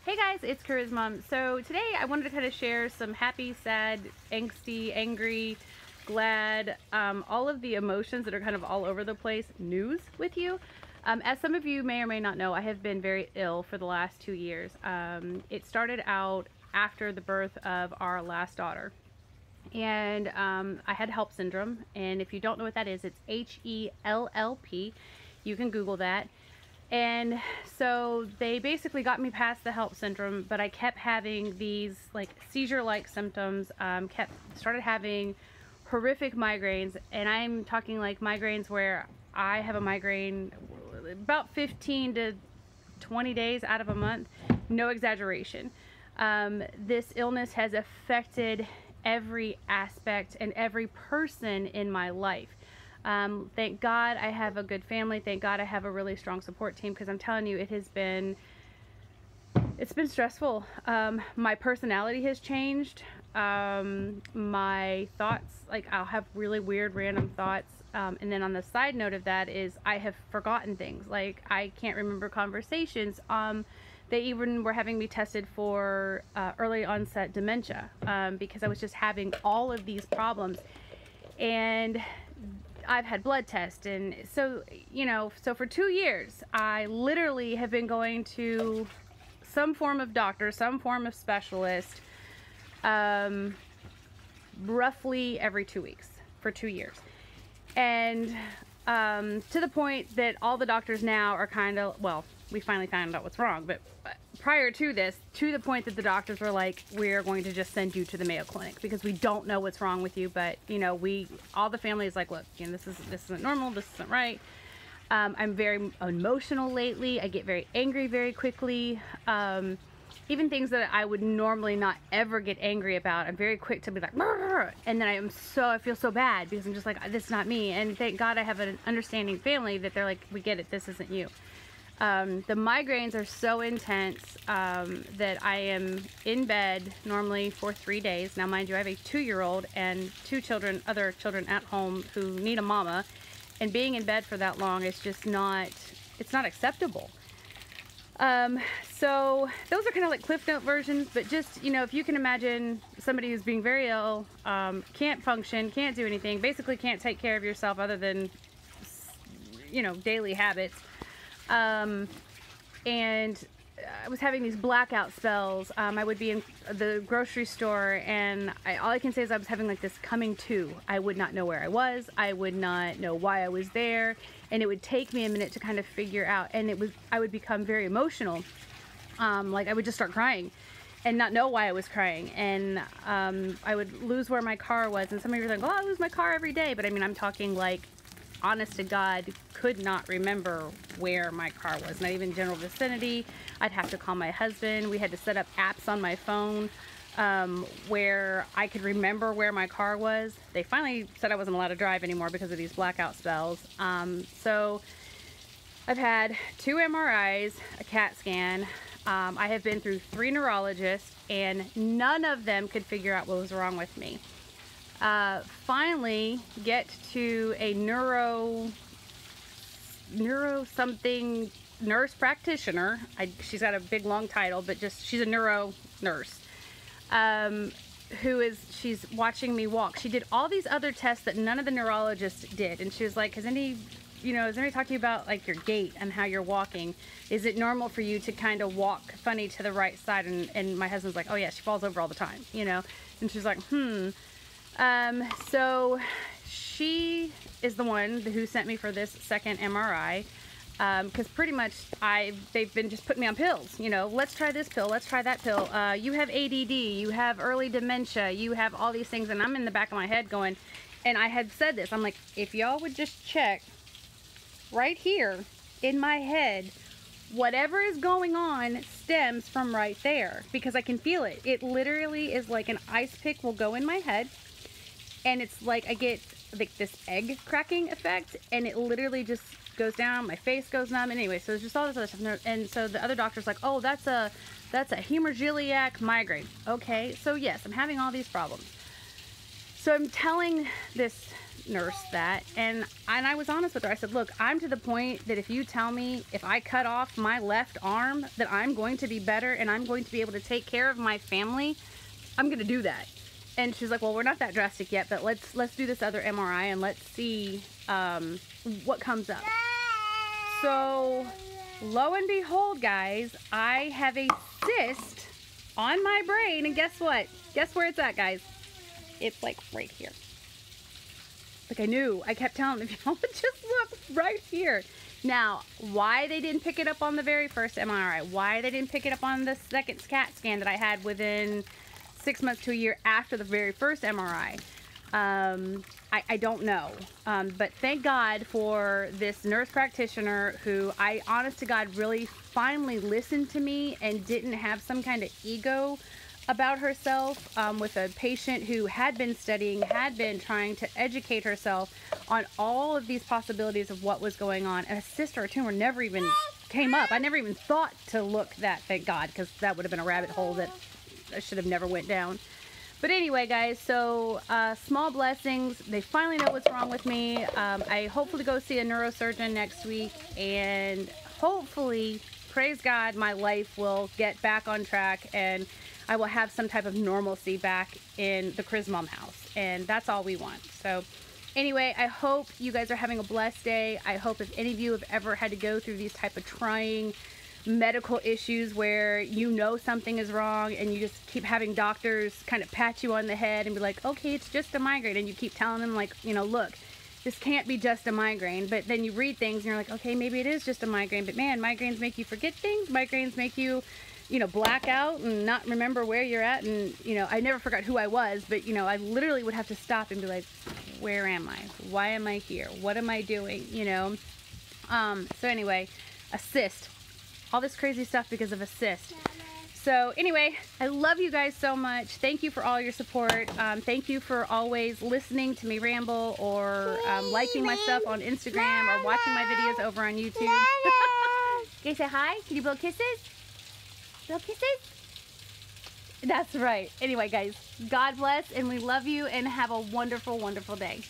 Hey guys, it's Charisma. So today I wanted to kind of share some happy, sad, angsty, angry, glad, all of the emotions that are kind of all over the place news with you. As some of you may or may not know, I have been very ill for the last 2 years. It started out after the birth of our last daughter. And I had HELLP syndrome. And if you don't know what that is, it's HELLP. You can Google that. And so they basically got me past the HELLP syndrome, but I kept having these like seizure-like symptoms, started having horrific migraines, and I'm talking like migraines where I have a migraine about 15 to 20 days out of a month, no exaggeration. This illness has affected every aspect and every person in my life. Thank God I have a good family. Thank God I have a really strong support team, because I'm telling you, it's been stressful. My personality has changed. My thoughts, like I'll have really weird random thoughts. And then on the side note of that is I have forgotten things. Like I can't remember conversations. They even were having me tested for early onset dementia, because I was just having all of these problems. And I've had blood tests, and so, so for 2 years, I literally have been going to some form of doctor, some form of specialist, roughly every 2 weeks for 2 years. And to the point that all the doctors now are kind of, well, we finally found out what's wrong, but prior to this, to the point that the doctors were like, we're going to just send you to the Mayo Clinic because we don't know what's wrong with you, but all the family is like, look, this isn't normal, this isn't right. I'm very emotional lately. I get very angry very quickly. Even things that I would normally not ever get angry about, I'm very quick to be like, "Brr," and then I feel so bad because I'm just like, this is not me. And thank God I have an understanding family that they're like, we get it, this isn't you. The migraines are so intense that I am in bed normally for 3 days. Now, mind you, I have a 2-year-old and other children at home who need a mama, and being in bed for that long is just it's not acceptable. So those are kind of like Cliff Note versions, but just, if you can imagine somebody who's being very ill, can't function, can't do anything, basically can't take care of yourself other than, daily habits. And I was having these blackout spells. I would be in the grocery store, and all I can say is I was having like this coming to. I would not know where I was. I would not know why I was there, and it would take me a minute to kind of figure out. And I would become very emotional. Like I would just start crying and not know why I was crying. And I would lose where my car was. And some of you are like, well, I lose my car every day. But I mean, I'm talking like, honest to God, could not remember where my car was, not even general vicinity. I'd have to call my husband. We had to set up apps on my phone where I could remember where my car was. They finally said I wasn't allowed to drive anymore because of these blackout spells. So I've had 2 MRIs, a CAT scan. I have been through 3 neurologists, and none of them could figure out what was wrong with me. Finally get to a neuro something nurse practitioner. She's got a big long title, but she's a neuro nurse, she's watching me walk. She did all these other tests that none of the neurologists did. And she was like, has anybody talked to you about like your gait and how you're walking? Is it normal for you to kind of walk funny to the right side? And my husband's like, oh yeah, she falls over all the time, and she's like, so she is the one who sent me for this second MRI, because pretty much they've been just putting me on pills. Let's try this pill, let's try that pill. You have ADD, you have early dementia, you have all these things, and I'm in the back of my head going, and I had said this, I'm like, if y'all would just check right here in my head, whatever is going on stems from right there, because I can feel it. It literally is like an ice pick will go in my head, and it's like I get like this egg cracking effect, and it literally just goes down, my face goes numb, and anyway, so there's just all this other stuff. And so the other doctor's like, oh, that's a hemorrhagic migraine. Okay, so yes, I'm having all these problems. So I'm telling this nurse that, and I was honest with her. I said, look, I'm to the point that if you tell me if I cut off my left arm that I'm going to be better and I'm going to be able to take care of my family, I'm going to do that. And she's like, well, we're not that drastic yet, but let's do this other MRI and let's see what comes up. So lo and behold, guys, I have a cyst on my brain, and guess what? Guess where it's at, guys? It's like right here. Like I knew. I kept telling them, if y'all would just look right here. Now, why they didn't pick it up on the very first MRI, why they didn't pick it up on the second CAT scan that I had within 6 months to a year after the very first MRI, I don't know. But thank God for this nurse practitioner who, I honest to God, really finally listened to me and didn't have some kind of ego about herself, with a patient who had been studying, had been trying to educate herself on all of these possibilities of what was going on. And a cyst or a tumor never even came up. I never even thought to look that, thank God, because that would have been a rabbit hole that I should have never went down. But anyway, guys, so small blessings. They finally know what's wrong with me. I hopefully go see a neurosurgeon next week, and hopefully, praise God, my life will get back on track and I will have some type of normalcy back in the Chris Mom house. And that's all we want. So anyway, I hope you guys are having a blessed day. I hope if any of you have ever had to go through these type of trying medical issues where you know something is wrong and you just keep having doctors kind of pat you on the head and be like, okay, it's just a migraine, and you keep telling them, like, you know, look, this can't be just a migraine. But then you read things and you're like, okay, maybe it is just a migraine, but man, migraines make you forget things. Migraines make you, you know, black out and not remember where you're at. And, you know, I never forgot who I was, but, you know, I literally would have to stop and be like, where am I? Why am I here? What am I doing? You know? So anyway, a cyst. All this crazy stuff because of a cyst. So anyway, I love you guys so much. Thank you for all your support. Thank you for always listening to me ramble, or liking my stuff on Instagram, or watching my videos over on YouTube. Can you say hi? Can you blow kisses? Blow kisses? That's right. Anyway, guys, God bless, and we love you, and have a wonderful, wonderful day.